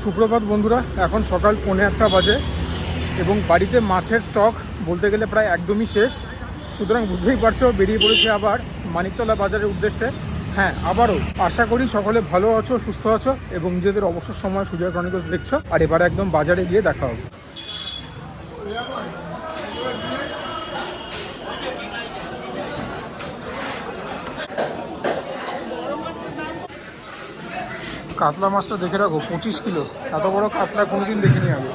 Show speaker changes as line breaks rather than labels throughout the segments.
সুপ্রভাত বন্ধুরা, এখন সকাল 1:45 বাজে এবং বাড়িতে মাছের স্টক বলতে গেলে প্রায় একদমই শেষ। সুতরাং বুঝতেই পারছো বেরিয়ে পড়েছে আবার মানিকতলা বাজারের উদ্দেশ্যে। হ্যাঁ, আবারও আশা করি সকলে ভালো আছো, সুস্থ আছো এবং নিজেদের অবসর সময় সুজয় ক্রনিকলস দেখছো। আর এবার একদম বাজারে গিয়ে দেখা হবে। কাতলা মাছটা দেখে রাখো, 25 কিলো। এত বড় কাতলা কোনোদিন দেখিনি আমি।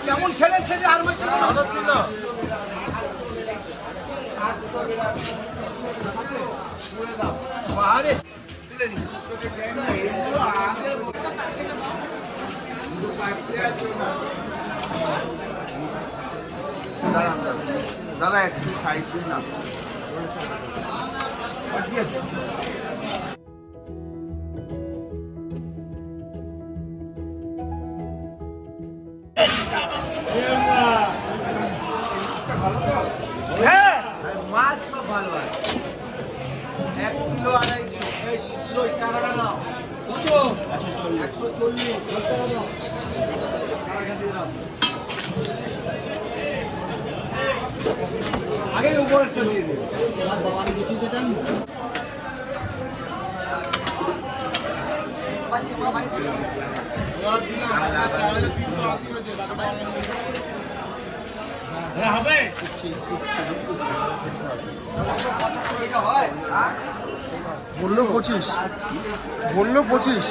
কেমন খেলেছে যে আর ভালো ছিল। দাদা একটু সাইড দিন না। মাছ সব ভালো হয়। 1 কিলো 250 কিলো টাকাটা দাও। 140 টাকা দাও। আগে উপর একটা দিয়ে দিন। বাবার কিছু দেন। হবে
বললো 25, বললো 25।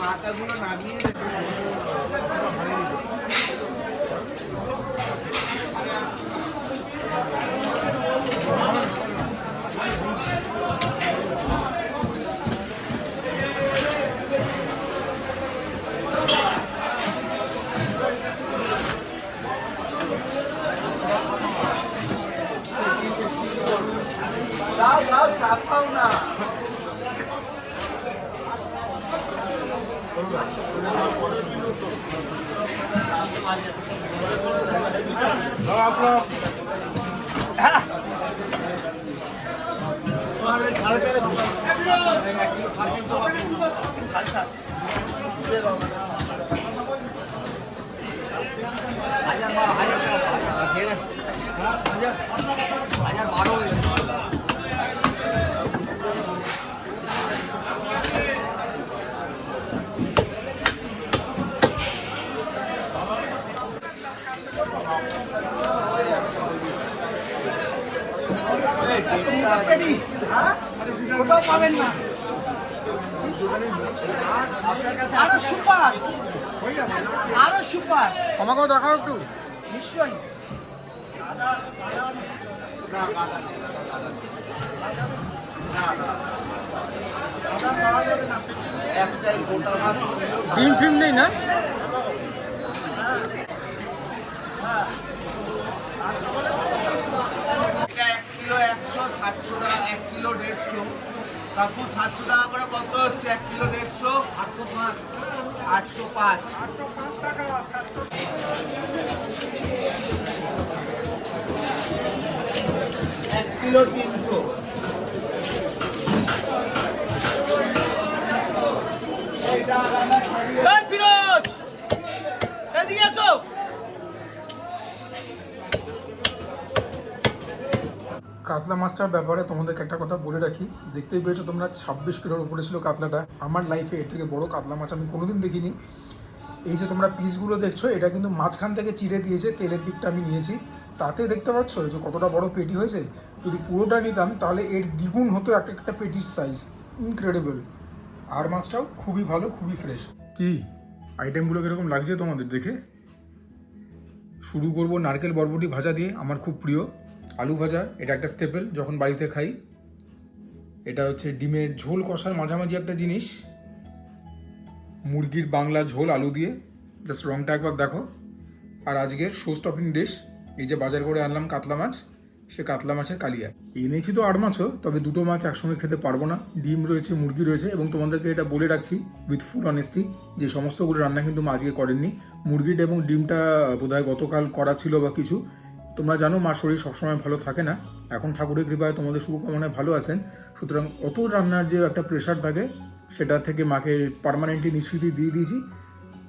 মাথাগুলো নামিয়ে চাপাও না। কোথাও পাবেন না। আরো সুপার, আরো সুপার।
আমাকেও দেখাও একটু।
নিশ্চয়ই। একটাই গোটা মাছ।
ডিম ফিম নেই না?
কিলো 100, 700 টাকা। 1 কিলো 150। কাকু 700 টাকা করে কত হচ্ছে? 1 কিলো 150, 805। 805 টাকা। 1 কিলো 300। ফিরোজ এদিকে এসো।
কাতলা মাছটার ব্যাপারে তোমাদেরকে একটা কথা বলে রাখি। দেখতেই পেয়েছো তোমরা, 26 কিলোর উপরে ছিল কাতলাটা। আমার লাইফে এর থেকে বড় কাতলা মাছ আমি কোনোদিন দেখিনি। এই যে তোমরা পিসগুলো দেখছো, এটা কিন্তু মাঝখান থেকে চিড়ে দিয়েছে, তেলের দিকটা আমি নিয়েছি। তাতে দেখতে পাচ্ছ যে কতটা বড় পেটি হয়েছে। যদি পুরোটা নিতাম তাহলে এর দ্বিগুণ হতো একটা একটা পেটির সাইজ। ইনক্রেডিবল। আর মাছটাও খুবই ভালো, খুবই ফ্রেশ। কি আইটেমগুলো কীরকম লাগছে তোমাদের দেখে? শুরু করব নারকেল বরবটি ভাজা দিয়ে, আমার খুব প্রিয়। আলু ভাজা, এটা একটা স্টেপল যখন বাড়িতে খাই। এটা হচ্ছে ডিমের ঝোল কষার মাঝামাঝি একটা জিনিস। মুরগির বাংলা ঝোল আলু দিয়ে, জাস্ট রংটা একবার দেখো। আর আজকের শো স্টপিং ডিশ, এই যে বাজার করে আনলাম কাতলা মাছ, সে কাতলা মাছের কালিয়া। এনেছি তো 8 মাছও, তবে 2টো মাছ একসঙ্গে খেতে পারবো না। ডিম রয়েছে, মুরগি রয়েছে, এবং তোমাদেরকে এটা বলে রাখছি উইথ ফুল অনেস্টি যে সমস্তগুলো রান্না কিন্তু মা আজকে করেননি। মুরগিটা এবং ডিমটা বোধহয় গতকাল করা ছিল বা কিছু। তোমরা জানো মার শরীর সবসময় ভালো থাকে না, এখন ঠাকুরের কৃপায় তোমাদের শুভকামনায় ভালো আছেন, সুতরাং অত রান্নার যে একটা প্রেশার থাকে সেটা থেকে মাকে পার্মানেন্টলি নিষ্কৃতি দিয়ে দিয়েছি।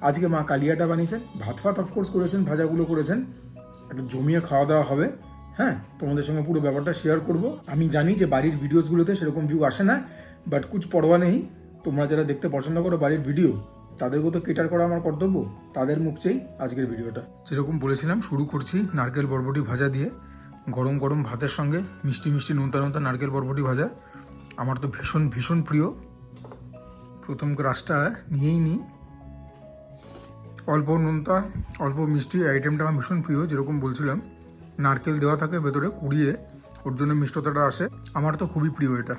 আজকে মা কালিয়াটা বানিয়েছেন, ভাত ফাত অফকোর্স করেছেন, ভাজাগুলো করেছেন, একটা জমিয়ে খাওয়া দাওয়া হবে। হ্যাঁ, তোমাদের সঙ্গে পুরো ব্যাপারটা শেয়ার করব। আমি জানি যে বাড়ির ভিডিওসগুলোতে সেরকম ভিউ আসে না, বাট কুছ পরোয়া নেই। তোমরা যারা দেখতে পছন্দ করো বাড়ির ভিডিও, তাদেরকেও তো কেটার করা আমার কর্তব্য, তাদের মুখ চেয়েই আজকের ভিডিওটা। যেরকম বলেছিলাম শুরু করছি নারকেল বরবটি ভাজা দিয়ে। গরম গরম ভাতের সঙ্গে মিষ্টি মিষ্টি নোনতা নোনতা নারকেল বরবটি ভাজা আমার তো ভীষণ ভীষণ প্রিয়। প্রথম গ্রাসটা নিয়েই নিই। অল্প নোনতা অল্প মিষ্টি আইটেমটা আমার ভীষণ প্রিয়। যেরকম বলছিলাম নারকেল দেওয়া থাকে ভেতরে কুড়িয়ে, ওর জন্য মিষ্টতাটা আসে, আমার তো খুবই প্রিয় এটা।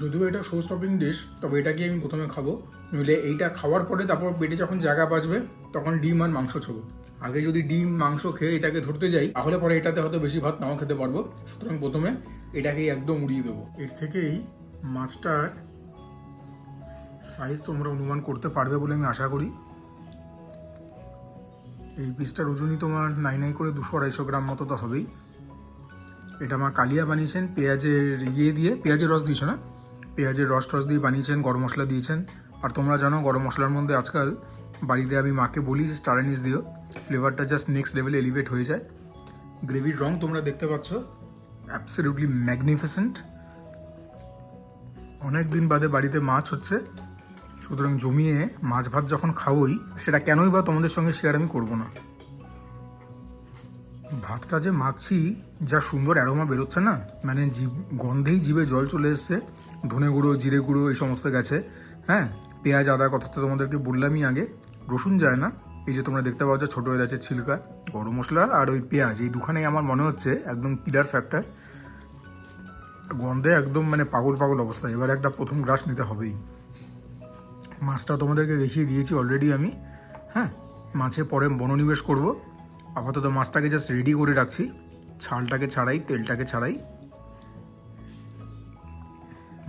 যদিও এটা শো স্টপিং ডিশ, তবে এটাকে আমি প্রথমে খাবো, নইলে এইটা খাওয়ার পরে তারপর পেটে যখন জায়গা বাঁচবে তখন ডিম আর মাংস ছোবো। আগে যদি ডিম মাংস খেয়ে এটাকে ধরতে যাই তাহলে পরে এটাতে হয়তো বেশি ভাত নাও খেতে পারবো, সুতরাং প্রথমে এটাকেই একদম উড়িয়ে দেবো। এর থেকেই মাছটার সাইজ তোমরা অনুমান করতে পারবে বলে আমি আশা করি। এই পিসটার ওজনই তোমার নাই করে 200-250 গ্রাম মতো তো হবেই। এটা মা কালিয়া বানিয়েছেন পেঁয়াজের দিয়ে, পেঁয়াজের রস দিয়েছো না, পেঁয়াজের রস টস দিয়ে বানিয়েছেন, গরম মশলা দিয়েছেন। আর তোমরা জানো গরম মশলার মধ্যে আজকাল বাড়িতে আমি মাকে বলি যে স্টার অ্যানিস দিও, ফ্লেভারটা জাস্ট নেক্সট লেভেলে এলিভেট হয়ে যায়। গ্রেভির রং তোমরা দেখতে পাচ্ছ, অ্যাবসলিউটলি ম্যাগনিফিসেন্ট। অনেক দিন বাদে বাড়িতে মাছ হচ্ছে, সুতরাং জমিয়ে মাছ ভাত যখন খাবোই, সেটা কেনই বা তোমাদের সঙ্গে শেয়ার আমি করবো না। ভাতটা যে মাখছি যা সুন্দর অ্যারোমা বেরোচ্ছে না, মানে গন্ধেই জিভে জল চলে এসছে। ধনে গুঁড়ো, জিরে গুঁড়ো এই সমস্ত গেছে। হ্যাঁ, পেঁয়াজ আদার কথা তো তোমাদেরকে বললামই আগে, রসুন যায় না। এই যে তোমরা দেখতে পাচ্ছ ছোটো এলাচের ছিলকা, গরম মশলা আর ওই পেঁয়াজ, এই দুখানেই আমার মনে হচ্ছে একদম কিলার ফ্যাক্টর। গন্ধে একদম মানে পাগল পাগল অবস্থা। এবার একটা প্রথম গ্রাস নিতে হবেই। মাছটা তোমাদেরকে দেখিয়ে দিয়েছি অলরেডি আমি। হ্যাঁ, মাছে পরে মনোনিবেশ করব। আপাতত মাছটাকে জাস্ট রেডি করে রাখছি, ছালটাকে ছাড়াই, তেলটাকে ছাড়াই।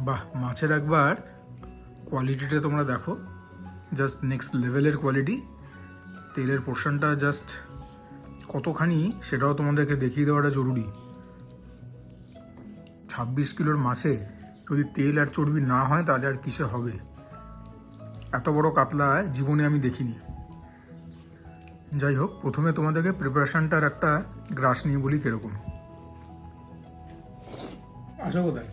বাহ, মাছের একবার কোয়ালিটিটা তোমরা দেখো, জাস্ট নেক্সট লেভেলের কোয়ালিটি। তেলের পোর্শনটা জাস্ট কতখানি সেটাও তোমাদেরকে দেখিয়ে দেওয়াটা জরুরি। 26 কিলোর মাছে যদি তেল আর চর্বি না হয় তাহলে আর কিসে হবে। এত বড় কাতলা জীবনে আমি দেখিনি। যাই হোক, প্রথমে তোমাদেরকে প্রিপারেশনটার একটা গ্রাস নিয়ে বলি কীরকম। আছো কোথায়?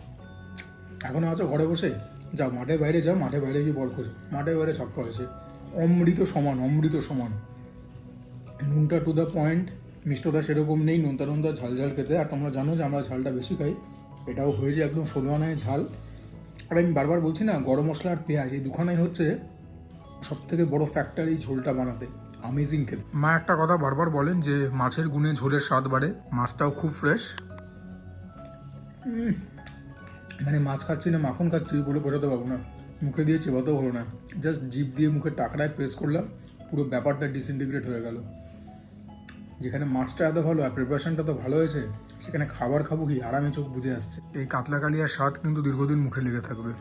এখনও আছো ঘরে বসে? যাও মাঠে বাইরে যাও, মাঠে বাইরে গিয়ে বল খোঁজো। মাঠে বাইরে ছক্কা হয়েছে, অমৃত সমান, অমৃত সমান। নুনটা টু দ্য পয়েন্ট, মিষ্টতা সেরকম নেই, নোনতা নোনতা ঝাল ঝাল খেতে। আর তোমরা জানো যে আমরা ঝালটা বেশি খাই, এটাও হয়েছে একদম 16 আনায় ঝাল। আর আমি বারবার বলছি না, গরম মশলা আর পেঁয়াজ এই দুখানাই হচ্ছে সব থেকে বড় ফ্যাক্টর এই ঝোলটা বানাতে। আমেজিং খেতে। মা একটা কথা বারবার বলেন যে মাছের গুণে ঝোলের স্বাদ বাড়ে। মাছটাও খুব ফ্রেশ, মানে মাছ খাচ্ছি না মাখন খাচ্ছি বলে বোঝাতে পারবো না, মুখে দিয়ে চেবাতেও হলো না, জাস্ট জিভ দিয়ে মুখের টাকড়ায় প্রেস করলাম, পুরো ব্যাপারটা ডিসইন্টিগ্রেট হয়ে গেল। যেখানে মাছটা এত ভালো আর প্রিপারেশনটা তো ভালো হয়েছে, সেখানে খাবার খাবো কি আরামে চোখ বুঝে আসছে। এই কাতলা কালিয়ার স্বাদ কিন্তু দীর্ঘদিন মুখে লেগে থাকবে,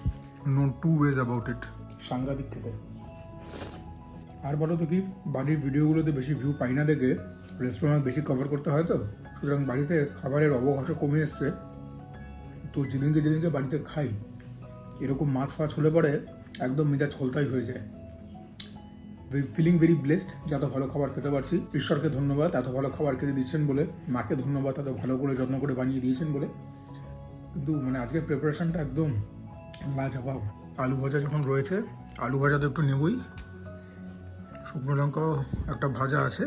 no two ways about it. সাংঘাতিক খেতে। আর বলো তো কি, বাড়ির ভিডিওগুলোতে বেশি ভিউ পাই না দেখে রেস্টুরেন্ট বেশি কভার করতে হয় তো, সুতরাং বাড়িতে খাবারের অবকাশও কমে এসছে। তো যেদিনকে বাড়িতে খাই এরকম মাছ ফাছ হলে পরে একদম মেজাজ খোলতাই হয়ে যায়। ফিলিং ভেরি ব্লেসড যে এত ভালো খাবার খেতে পারছি। ঈশ্বরকে ধন্যবাদ এত ভালো খাবার খেতে দিচ্ছেন বলে, মাকে ধন্যবাদ এত ভালো করে যত্ন করে বানিয়ে দিয়েছেন বলে। কিন্তু মানে আজকের প্রিপারেশনটা একদম লাজবাব। আলু ভাজা যখন রয়েছে, আলু ভাজা তো একটু নেবই, শুকনো লঙ্কাও একটা ভাজা আছে,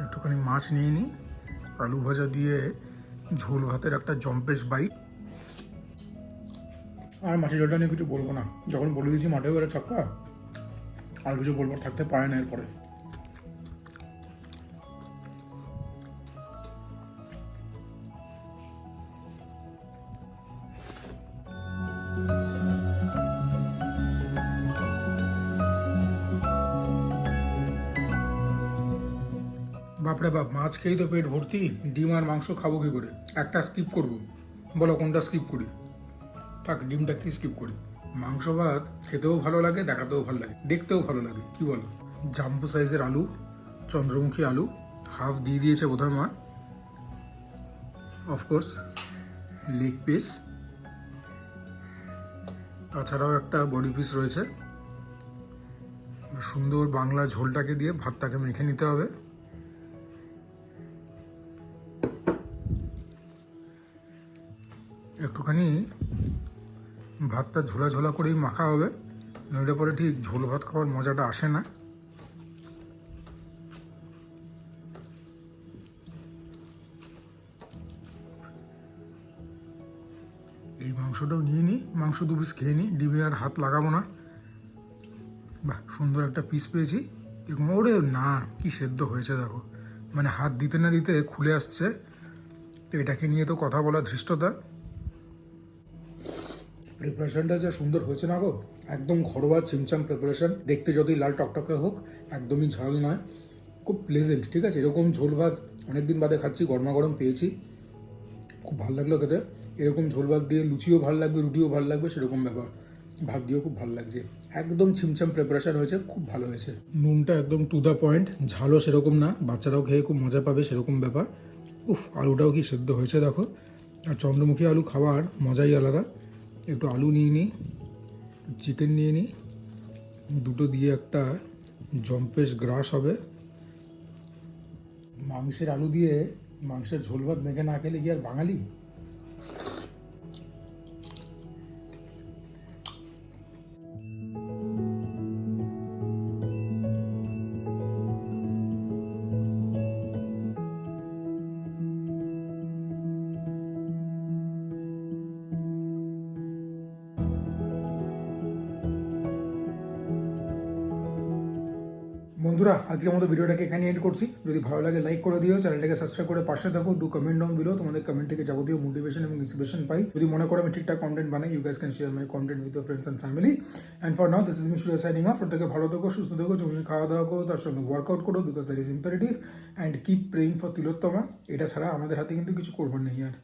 একটুখানি মাছ নিয়ে নিই। আলু ভাজা দিয়ে ঝোল ভাতের একটা জম্পেশ বাইট। আর মাছের ঝোলটা নিয়ে কিছু বলবো না, যখন বলে দিয়েছি মাঠে বেড়ে ছক্কা, আর কিছু বলবো থাকতে পারে না এরপরে। বাপরে বাপ, মাছ খেয়েই তো পেট ভর্তি, ডিম আর মাংস খাবো কি করে? একটা স্কিপ করব, বলো কোনটা স্কিপ করি? থাক, ডিমটা কি স্কিপ করি। মাংস ভাত খেতেও ভালো লাগে, দেখাতেও ভালো লাগে, দেখতেও ভালো লাগে, কি বলো? জাম্বো সাইজের আলু, চন্দ্রমুখী আলু হাফ দিয়ে দিয়েছে বোধহয় মা। অফকোর্স লেগ পিস, তাছাড়াও একটা বডি পিস রয়েছে। সুন্দর বাংলা ঝোলটাকে দিয়ে ভাতটাকে মেখে নিতে হবে। একটুখানি ভাতটা ঝোলা ঝোলা করেই মাখা হবে, নইলে পরে ঠিক ঝোল ভাত খাওয়ার মজাটা আসে না। এই মাংসটাও নিয়ে নিই, মাংস দু পিস খেয়ে নিই, ডিমে আর হাত লাগাবো না। বাহ, সুন্দর একটা পিস পেয়েছি। এরকম ওরে না, কি সেদ্ধ হয়েছে দেখো, মানে হাত দিতে না দিতে খুলে আসছে। তো এটাকে নিয়ে তো কথা বলা ধৃষ্টতা। প্রিপারেশনটা যা সুন্দর হয়েছে না গো, একদম ঘরোয়া চিমচাম প্রিপারেশন। দেখতে যতই লাল টকটকে হোক, একদমই ঝাল নয়, খুব প্লেজেন্ট। ঠিক আছে, এরকম ঝোল ভাত অনেকদিন বাদে খাচ্ছি, গরমা গরম পেয়েছি, খুব ভালো লাগলো খেতে। এরকম ঝোল ভাত দিয়ে লুচিও ভালো লাগবে, রুটিও ভালো লাগবে, সেরকম ব্যাপার। ভাত দিয়েও খুব ভালো লাগছে, একদম ছিমছাম প্রিপারেশন হয়েছে, খুব ভালো হয়েছে। নুনটা একদম টু দ্য পয়েন্ট, ঝালও সেরকম না, বাচ্চারাও খেয়ে খুব মজা পাবে সেরকম ব্যাপার। উফ, আলুটাও কি সেদ্ধ হয়েছে দেখো। আর চন্দ্রমুখী আলু খাওয়ার মজাই আলাদা। একটু আলু নিয়ে নিই, চিকেন নিয়ে নিই, দুটো দিয়ে একটা জম্পেশ গ্রাস হবে। মাংসের আলু দিয়ে মাংসের ঝোল ভাত মেখে না খেলে কি আর বাঙালি? বন্ধুরা, আজকে আমাদের ভিডিওটাকে এখানে এন্ড করছি। যদি ভালো লাগে লাইক করে দিও, চ্যানেলটাকে সাবস্ক্রাইব করে পাশে থাকো। ডু কমেন্ট ডাউন বিলো, তোমাদের কমেন্ট থেকে যাবতীয় মোটিভেশন এবং ইন্সপিরেশন পাই। যদি মনে করো আমি ঠিকঠাক কন্টেন্ট বানাই, you guys can share my content with your friends and family. And for now this is Mishu signing off. প্রত্যেকে ভালো থাকো, সুস্থ থাকো, জমি খাওয়া দাওয়া করো, তার সঙ্গে ওয়ার্কআউট করো, because that is imperative. And keep praying for Tilottama. এটা ছাড়া আমাদের হাতে কিন্তু কিছু করবার নেই আর।